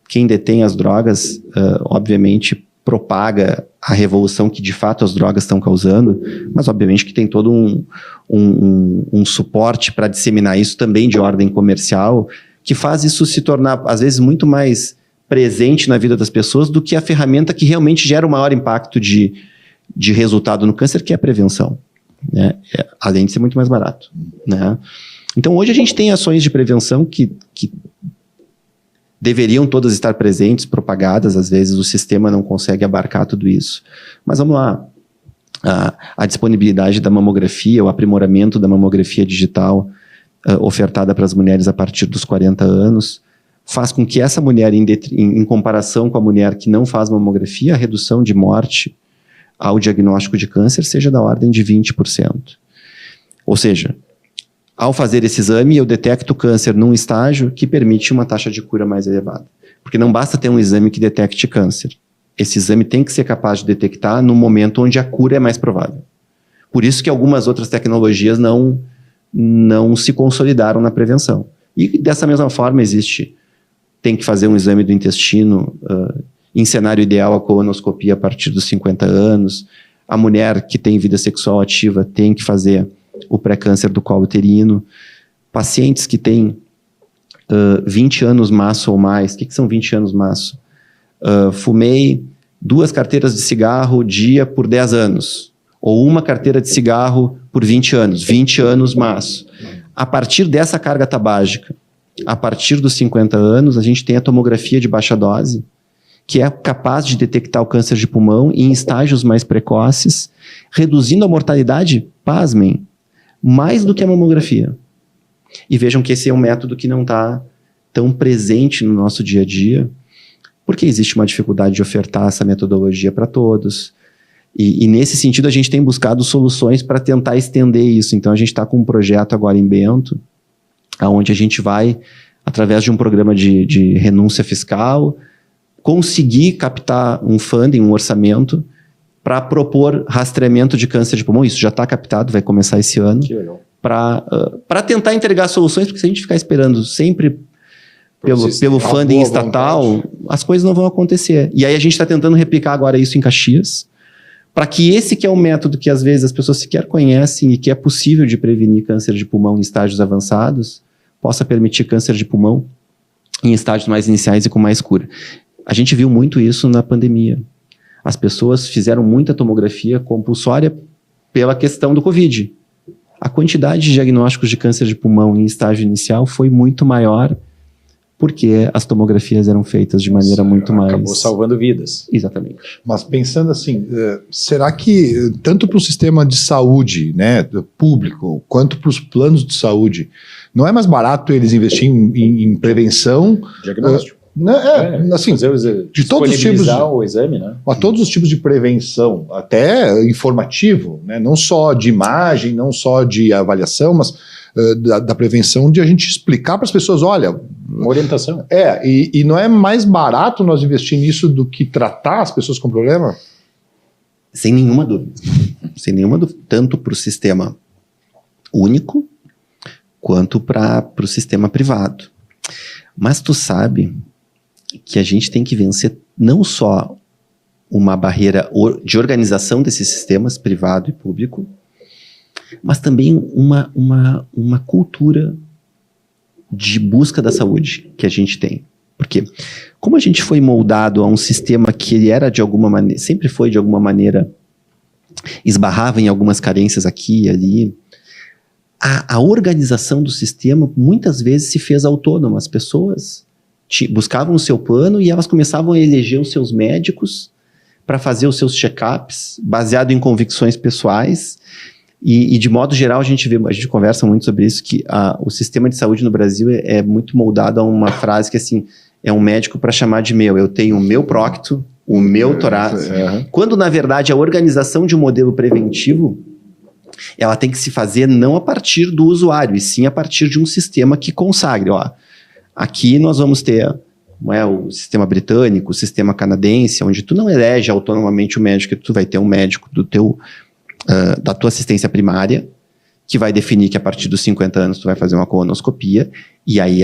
quem detém as drogas, obviamente, propaga a revolução que de fato as drogas estão causando, mas obviamente que tem todo um suporte para disseminar isso também de ordem comercial, que faz isso se tornar, às vezes, muito mais presente na vida das pessoas do que a ferramenta que realmente gera o maior impacto de resultado no câncer, que é a prevenção, né? Além de ser muito mais barato, né? Então, hoje a gente tem ações de prevenção que deveriam todas estar presentes, propagadas. Às vezes o sistema não consegue abarcar tudo isso. Mas vamos lá. A disponibilidade da mamografia, o aprimoramento da mamografia digital ofertada para as mulheres a partir dos 40 anos, faz com que essa mulher, em comparação com a mulher que não faz mamografia, a redução de morte ao diagnóstico de câncer seja da ordem de 20%. Ou seja, ao fazer esse exame, eu detecto o câncer num estágio que permite uma taxa de cura mais elevada. Porque não basta ter um exame que detecte câncer. Esse exame tem que ser capaz de detectar no momento onde a cura é mais provável. Por isso que algumas outras tecnologias não se consolidaram na prevenção. E dessa mesma forma tem que fazer um exame do intestino, em cenário ideal a colonoscopia a partir dos 50 anos. A mulher que tem vida sexual ativa tem que fazer o pré-câncer do colo uterino. Pacientes que têm 20 anos maço ou mais. O que são 20 anos maço? Fumei 2 carteiras de cigarro dia por 10 anos. Ou 1 carteira de cigarro por 20 anos. 20 anos maço. A partir dessa carga tabágica, a partir dos 50 anos, a gente tem a tomografia de baixa dose, que é capaz de detectar o câncer de pulmão em estágios mais precoces, reduzindo a mortalidade, pasmem, mais do que a mamografia. E vejam que esse é um método que não está tão presente no nosso dia a dia, porque existe uma dificuldade de ofertar essa metodologia para todos. E nesse sentido, a gente tem buscado soluções para tentar estender isso. Então, a gente está com um projeto agora em Bento, onde a gente vai, através de um programa de renúncia fiscal, conseguir captar um funding, um orçamento, para propor rastreamento de câncer de pulmão. Isso já está captado, vai começar esse ano. Que legal. Para tentar entregar soluções, porque se a gente ficar esperando sempre pelo funding estatal, as coisas não vão acontecer. E aí a gente está tentando replicar agora isso em Caxias, para que esse que é um método que às vezes as pessoas sequer conhecem e que é possível de prevenir câncer de pulmão em estágios avançados, possa permitir câncer de pulmão em estágios mais iniciais e com mais cura. A gente viu muito isso na pandemia. As pessoas fizeram muita tomografia compulsória pela questão do Covid. A quantidade de diagnósticos de câncer de pulmão em estágio inicial foi muito maior porque as tomografias eram feitas de maneira muito mais... Acabou salvando vidas. Exatamente. Mas pensando assim, será que tanto para o sistema de saúde, né, público, quanto para os planos de saúde, não é mais barato eles investirem em prevenção? Diagnóstico. Assim, de todos os tipos, o exame, né? A todos os tipos de prevenção, até informativo, né? Não só de imagem, não só de avaliação, mas da prevenção, de a gente explicar para as pessoas, olha... Uma orientação. E não é mais barato nós investir nisso do que tratar as pessoas com problema? Sem nenhuma dúvida. Sem nenhuma dúvida. Tanto para o sistema único, quanto para o sistema privado. Mas tu sabe que a gente tem que vencer não só uma barreira de organização desses sistemas, privado e público, mas também uma cultura de busca da saúde que a gente tem. Porque como a gente foi moldado a um sistema que ele era de alguma maneira, sempre foi de alguma maneira, esbarrava em algumas carências aqui e ali, a organização do sistema muitas vezes se fez autônoma. As pessoas buscavam o seu plano e elas começavam a eleger os seus médicos para fazer os seus check-ups, baseado em convicções pessoais. E de modo geral, a gente conversa muito sobre isso, que o sistema de saúde no Brasil é muito moldado a uma frase que assim, é um médico para chamar de meu. Eu tenho o meu procto, o meu torácico. Quando, na verdade, a organização de um modelo preventivo, ela tem que se fazer não a partir do usuário, e sim a partir de um sistema que consagre. Ó, aqui nós vamos ter o sistema britânico, o sistema canadense, onde tu não elege autonomamente o médico, tu vai ter um médico da tua assistência primária, que vai definir que a partir dos 50 anos tu vai fazer uma colonoscopia, e aí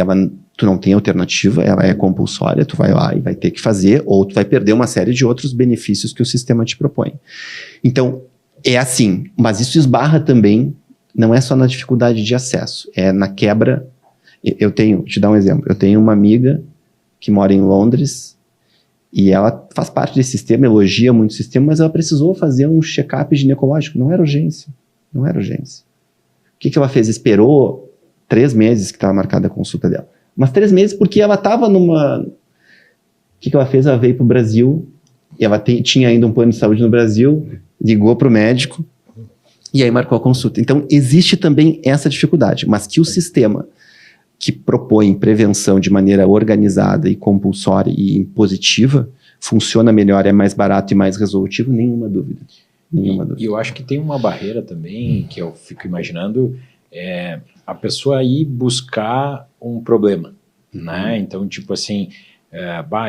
tu não tem alternativa, ela é compulsória, tu vai lá e vai ter que fazer, ou tu vai perder uma série de outros benefícios que o sistema te propõe. Então, é assim, mas isso esbarra também, não é só na dificuldade de acesso, é na quebra. Te dar um exemplo, eu tenho uma amiga que mora em Londres, E ela faz parte desse sistema, elogia muito o sistema, mas ela precisou fazer um check-up ginecológico. Não era urgência. Não era urgência. O que ela fez? Esperou 3 meses que estava marcada a consulta dela. Mas 3 meses porque ela estava numa... O que ela fez? Ela veio para o Brasil, e ela tinha ainda um plano de saúde no Brasil, ligou para o médico, e aí marcou a consulta. Então, existe também essa dificuldade, mas que o sistema que propõe prevenção de maneira organizada e compulsória e impositiva funciona melhor, é mais barato e mais resolutivo, nenhuma dúvida. E eu acho que tem uma barreira também, que eu fico imaginando, a pessoa ir buscar um problema, né? Então, tipo assim,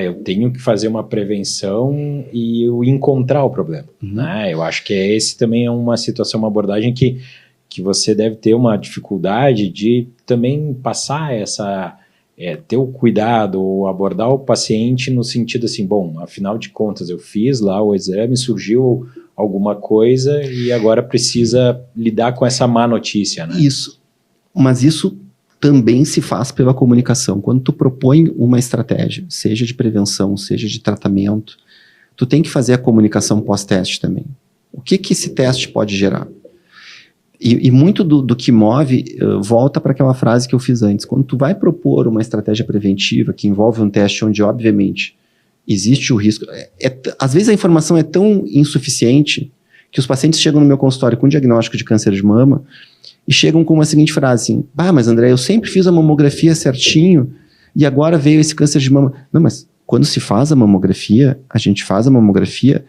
eu tenho que fazer uma prevenção e eu encontrar o problema, né? Eu acho que esse também é uma situação, uma abordagem que você deve ter uma dificuldade de também passar ter o cuidado ou abordar o paciente no sentido assim, bom, afinal de contas eu fiz lá o exame, surgiu alguma coisa e agora precisa lidar com essa má notícia, né? Isso, mas isso também se faz pela comunicação. Quando tu propõe uma estratégia, seja de prevenção, seja de tratamento, tu tem que fazer a comunicação pós-teste também. O que esse teste pode gerar? E muito do que move volta para aquela frase que eu fiz antes. Quando tu vai propor uma estratégia preventiva que envolve um teste onde, obviamente, existe o risco... às vezes a informação é tão insuficiente que os pacientes chegam no meu consultório com diagnóstico de câncer de mama e chegam com uma seguinte frase assim, mas André, eu sempre fiz a mamografia certinho e agora veio esse câncer de mama. Não, mas quando se faz a mamografia, a gente faz a mamografia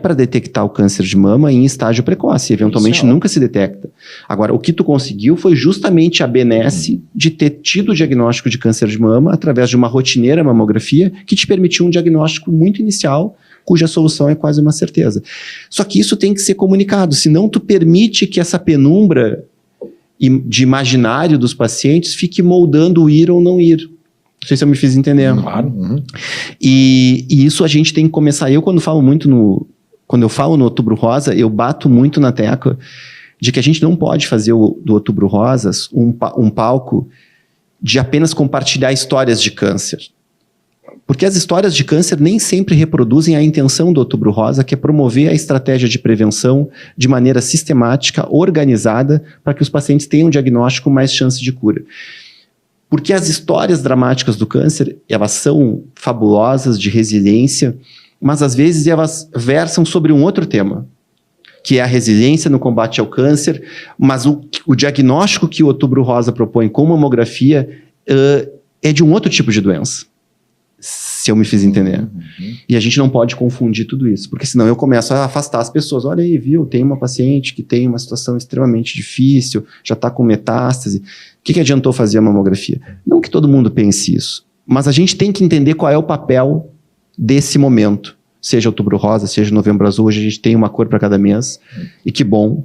para detectar o câncer de mama em estágio precoce, eventualmente nunca se detecta. Agora, o que tu conseguiu foi justamente a benesse de ter tido o diagnóstico de câncer de mama através de uma rotineira mamografia que te permitiu um diagnóstico muito inicial, cuja solução é quase uma certeza. Só que isso tem que ser comunicado, senão tu permite que essa penumbra de imaginário dos pacientes fique moldando o ir ou não ir. Não sei se eu me fiz entender. Claro. E isso a gente tem que começar. Quando eu falo no Outubro Rosa, eu bato muito na tecla de que a gente não pode fazer do Outubro Rosas um palco de apenas compartilhar histórias de câncer. Porque as histórias de câncer nem sempre reproduzem a intenção do Outubro Rosa, que é promover a estratégia de prevenção de maneira sistemática, organizada, para que os pacientes tenham um diagnóstico mais chance de cura. Porque as histórias dramáticas do câncer, elas são fabulosas, de resiliência, mas às vezes elas versam sobre um outro tema, que é a resiliência no combate ao câncer, mas o diagnóstico que o Outubro Rosa propõe com mamografia é de um outro tipo de doença, se eu me fiz entender. E a gente não pode confundir tudo isso, porque senão eu começo a afastar as pessoas. Olha aí, viu, tem uma paciente que tem uma situação extremamente difícil, já está com metástase. O que adiantou fazer a mamografia? Não que todo mundo pense isso, mas a gente tem que entender qual é o papel desse momento. Seja Outubro Rosa, seja Novembro Azul, hoje a gente tem uma cor para cada mês. E que bom,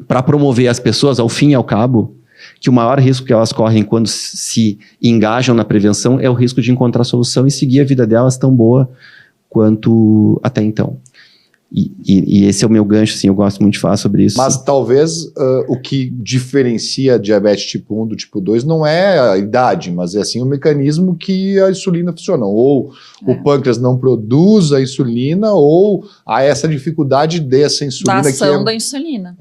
para promover as pessoas, ao fim e ao cabo, que o maior risco que elas correm quando se engajam na prevenção é o risco de encontrar solução e seguir a vida delas tão boa quanto até então. E esse é o meu gancho, assim, eu gosto muito de falar sobre isso. Mas talvez o que diferencia a diabetes tipo 1 do tipo 2 não é a idade, mas é assim o mecanismo que a insulina funciona. Ou o pâncreas não produz a insulina, ou há essa dificuldade dessa insulina. Da ação da insulina.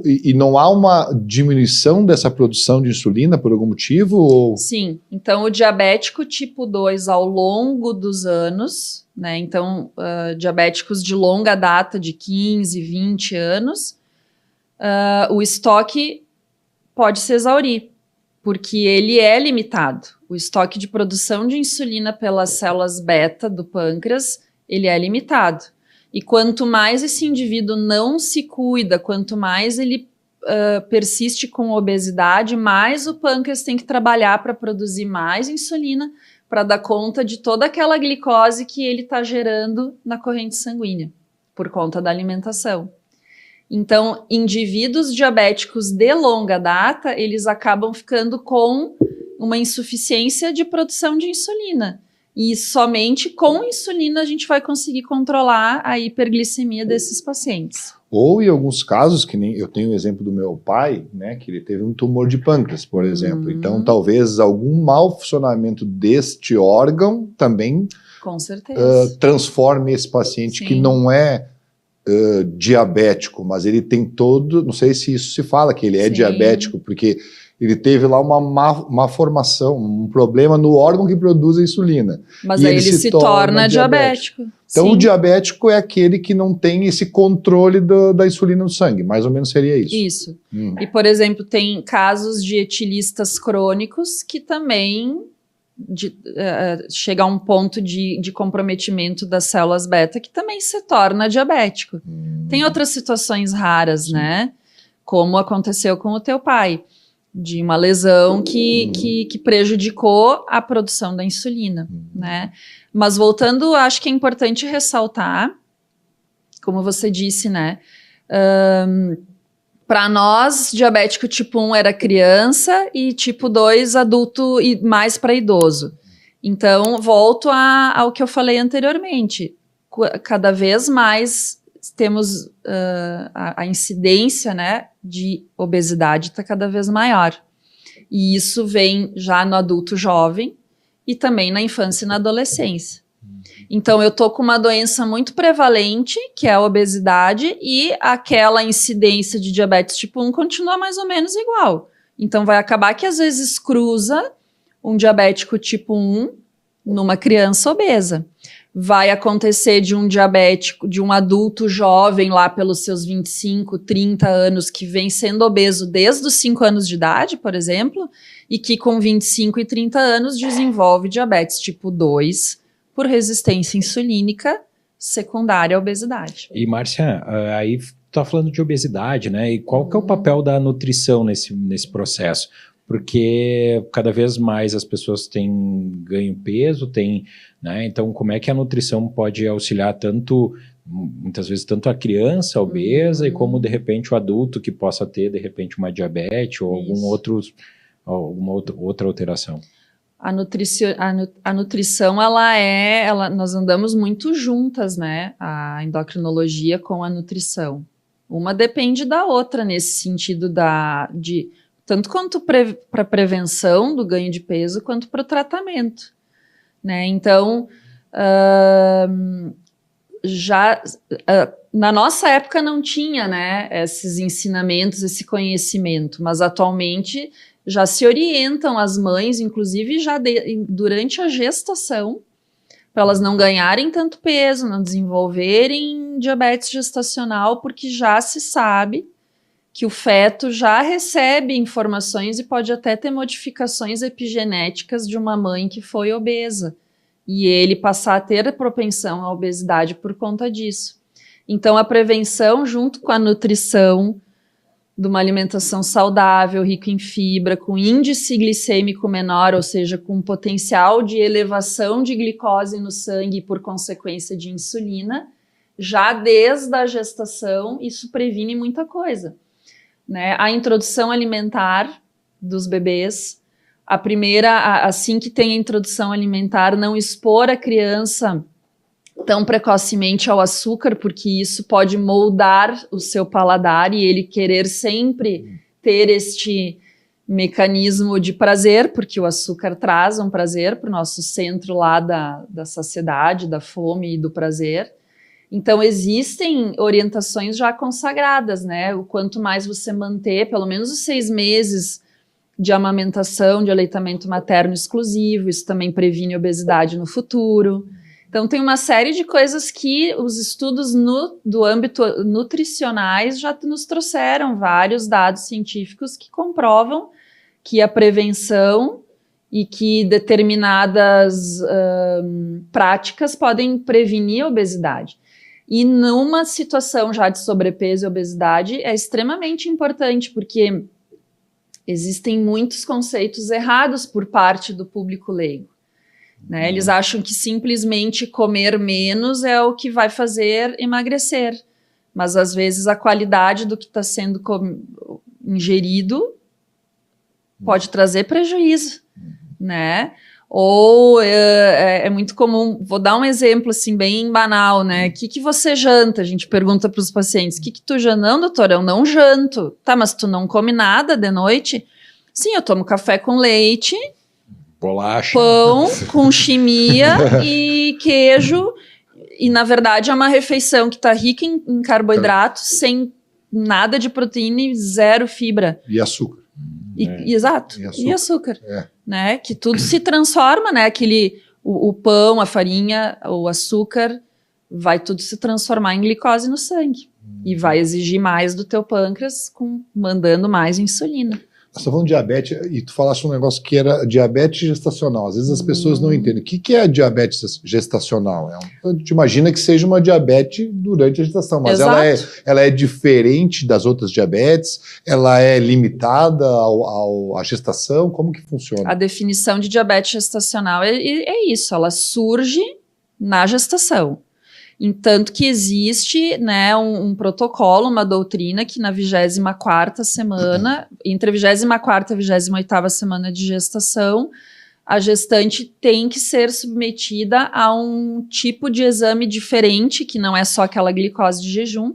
E não há uma diminuição dessa produção de insulina por algum motivo? Ou... Sim, então o diabético tipo 2 ao longo dos anos... né? Então, diabéticos de longa data, de 15, 20 anos, o estoque pode se exaurir, porque ele é limitado. O estoque de produção de insulina pelas células beta do pâncreas, ele é limitado. E quanto mais esse indivíduo não se cuida, quanto mais ele persiste com obesidade, mais o pâncreas tem que trabalhar para produzir mais insulina, para dar conta de toda aquela glicose que ele está gerando na corrente sanguínea, por conta da alimentação. Então, indivíduos diabéticos de longa data, eles acabam ficando com uma insuficiência de produção de insulina. E somente com insulina a gente vai conseguir controlar a hiperglicemia desses pacientes. Ou em alguns casos, que nem eu tenho o exemplo do meu pai, né, que ele teve um tumor de pâncreas, por exemplo. Então, talvez algum mau funcionamento deste órgão também Com certeza. transforme esse paciente Sim. que não é diabético, mas ele tem todo, não sei se isso se fala que ele é Sim. diabético, porque ele teve lá uma má formação, um problema no órgão que produz a insulina. Mas E aí ele se torna diabético. Então Sim. o diabético é aquele que não tem esse controle da insulina no sangue, mais ou menos seria isso. Isso. E, por exemplo, tem casos de etilistas crônicos que também chega a um ponto de comprometimento das células beta que também se torna diabético. Tem outras situações raras, né? Como aconteceu com o teu pai, de uma lesão que prejudicou a produção da insulina, né? Mas voltando, acho que é importante ressaltar, como você disse, né? Para nós, diabético tipo 1 era criança e tipo 2 adulto e mais para idoso. Então, volto ao que eu falei anteriormente. Cada vez mais temos a incidência, né, de obesidade está cada vez maior. E isso vem já no adulto jovem e também na infância e na adolescência. Então, eu tô com uma doença muito prevalente, que é a obesidade, e aquela incidência de diabetes tipo 1 continua mais ou menos igual. Então, vai acabar que às vezes cruza um diabético tipo 1 numa criança obesa. Vai acontecer de um diabético, de um adulto jovem lá pelos seus 25, 30 anos, que vem sendo obeso desde os 5 anos de idade, por exemplo, e que com 25 e 30 anos desenvolve diabetes tipo 2, por resistência insulínica secundária à obesidade. E, Márcia, aí tá falando de obesidade, né? E qual que é o papel da nutrição nesse processo? Porque cada vez mais as pessoas têm ganho peso, né? Então, como é que a nutrição pode auxiliar muitas vezes, tanto a criança obesa e como, de repente, o adulto que possa ter, de repente, uma diabetes ou alguma outra alteração? A nutrição, nós andamos muito juntas, né? A endocrinologia com a nutrição. Uma depende da outra nesse sentido tanto quanto para prevenção do ganho de peso, quanto para o tratamento, né? Então, na nossa época não tinha, né, esses ensinamentos, esse conhecimento, mas atualmente já se orientam as mães, inclusive já durante a gestação, para elas não ganharem tanto peso, não desenvolverem diabetes gestacional, porque já se sabe que o feto já recebe informações e pode até ter modificações epigenéticas de uma mãe que foi obesa, e ele passar a ter propensão à obesidade por conta disso. Então, a prevenção, junto com a nutrição, de uma alimentação saudável, rica em fibra, com índice glicêmico menor, ou seja, com potencial de elevação de glicose no sangue e, por consequência, de insulina, já desde a gestação, isso previne muita coisa, né? A introdução alimentar dos bebês, a primeira, assim que tem a introdução alimentar, não expor a criança tão precocemente ao açúcar, porque isso pode moldar o seu paladar e ele querer sempre ter este mecanismo de prazer, porque o açúcar traz um prazer para o nosso centro lá da saciedade, da fome e do prazer. Então, existem orientações já consagradas, né? O quanto mais você manter, pelo menos os 6 meses de amamentação, de aleitamento materno exclusivo, isso também previne obesidade no futuro. Então, tem uma série de coisas que os estudos do âmbito nutricionais já nos trouxeram vários dados científicos que comprovam que a prevenção e que determinadas práticas podem prevenir a obesidade. E numa situação já de sobrepeso e obesidade é extremamente importante, porque existem muitos conceitos errados por parte do público leigo, né? Eles acham que simplesmente comer menos é o que vai fazer emagrecer, mas às vezes a qualidade do que está sendo ingerido pode trazer prejuízo, né? Ou é muito comum, vou dar um exemplo assim bem banal, né? O que você janta? A gente pergunta para os pacientes, o que tu janta? Não, doutora, eu não janto. Tá, mas tu não come nada de noite? Sim, eu tomo café com leite Bolacha. Pão com chimia e queijo. E, na verdade, é uma refeição que está rica em carboidratos, sem nada de proteína e zero fibra. E açúcar. Exato. E açúcar. Né? Que tudo se transforma, né? O pão, a farinha, o açúcar, vai tudo se transformar em glicose no sangue. E vai exigir mais do teu pâncreas, mandando mais insulina. Nós estamos falando de diabetes, e tu falaste um negócio que era diabetes gestacional. Às vezes as pessoas não entendem. O que é a diabetes gestacional? A gente imagina que seja uma diabetes durante a gestação, mas ela é diferente das outras diabetes? Ela é limitada à gestação? Como que funciona? A definição de diabetes gestacional é isso, ela surge na gestação. Entanto que existe, né, um protocolo, uma doutrina que na 24ª semana, entre a 24ª e a 28ª semana de gestação, a gestante tem que ser submetida a um tipo de exame diferente, que não é só aquela glicose de jejum.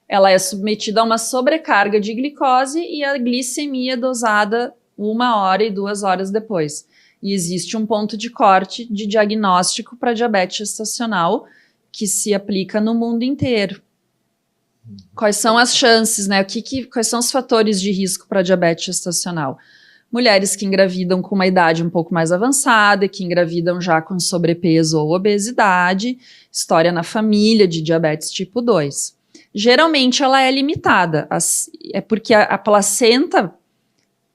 Ela é submetida a uma sobrecarga de glicose e a glicemia dosada 1 hora e 2 horas depois. E existe um ponto de corte de diagnóstico para diabetes gestacional, que se aplica no mundo inteiro. Quais são as chances, né? Quais são os fatores de risco para diabetes gestacional? Mulheres que engravidam com uma idade um pouco mais avançada, que engravidam já com sobrepeso ou obesidade, história na família de diabetes tipo 2. Geralmente ela é limitada, é porque a placenta,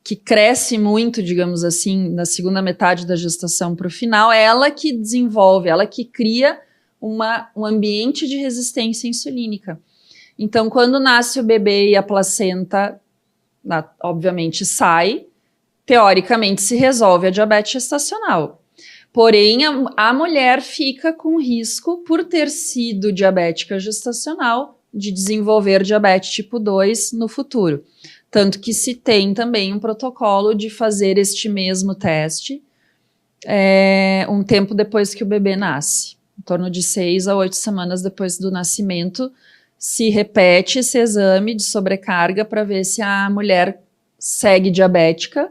que cresce muito, digamos assim, na segunda metade da gestação para o final, é ela que desenvolve, ela que cria um ambiente de resistência insulínica. Então, quando nasce o bebê e a placenta, obviamente, sai, teoricamente se resolve a diabetes gestacional. Porém, a mulher fica com risco, por ter sido diabética gestacional, de desenvolver diabetes tipo 2 no futuro. Tanto que se tem também um protocolo de fazer este mesmo teste um tempo depois que o bebê nasce. Em torno de 6 a 8 semanas depois do nascimento, se repete esse exame de sobrecarga para ver se a mulher segue diabética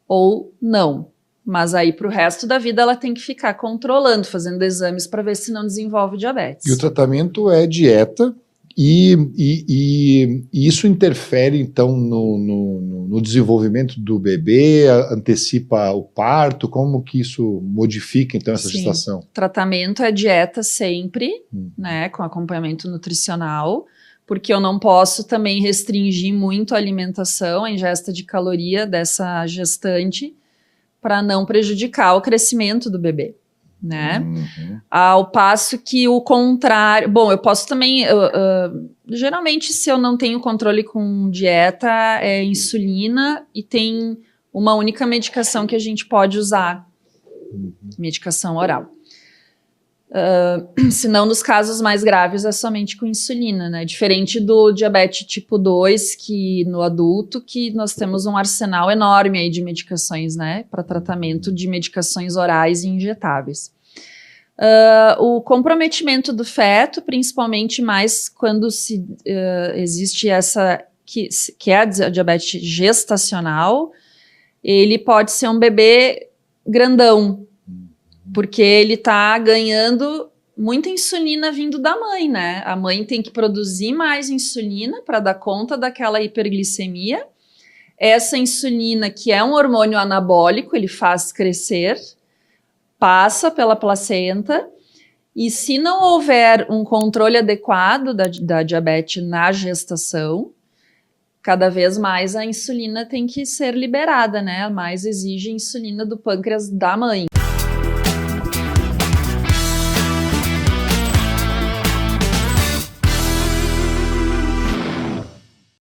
ou não. Mas aí, para o resto da vida, ela tem que ficar controlando, fazendo exames para ver se não desenvolve diabetes. E o tratamento é dieta, e isso interfere, então, no desenvolvimento do bebê, antecipa o parto? Como que isso modifica, então, essa gestação? O tratamento é dieta sempre, né, com acompanhamento nutricional, porque eu não posso também restringir muito a alimentação, a ingesta de caloria dessa gestante, para não prejudicar o crescimento do bebê. Né? Ao passo que o contrário... Bom, eu posso também... geralmente, se eu não tenho controle com dieta, é insulina e tem uma única medicação que a gente pode usar. Medicação oral. Se não, nos casos mais graves, é somente com insulina, né? Diferente do diabetes tipo 2, que no adulto, que nós temos um arsenal enorme aí de medicações, né? Para tratamento de medicações orais e injetáveis. O comprometimento do feto, principalmente mais quando existe essa, que é a diabetes gestacional, ele pode ser um bebê grandão, porque ele está ganhando muita insulina vindo da mãe, né? A mãe tem que produzir mais insulina para dar conta daquela hiperglicemia. Essa insulina, que é um hormônio anabólico, ele faz crescer, passa pela placenta, e se não houver um controle adequado da diabetes na gestação, cada vez mais a insulina tem que ser liberada, né? Mais exige insulina do pâncreas da mãe.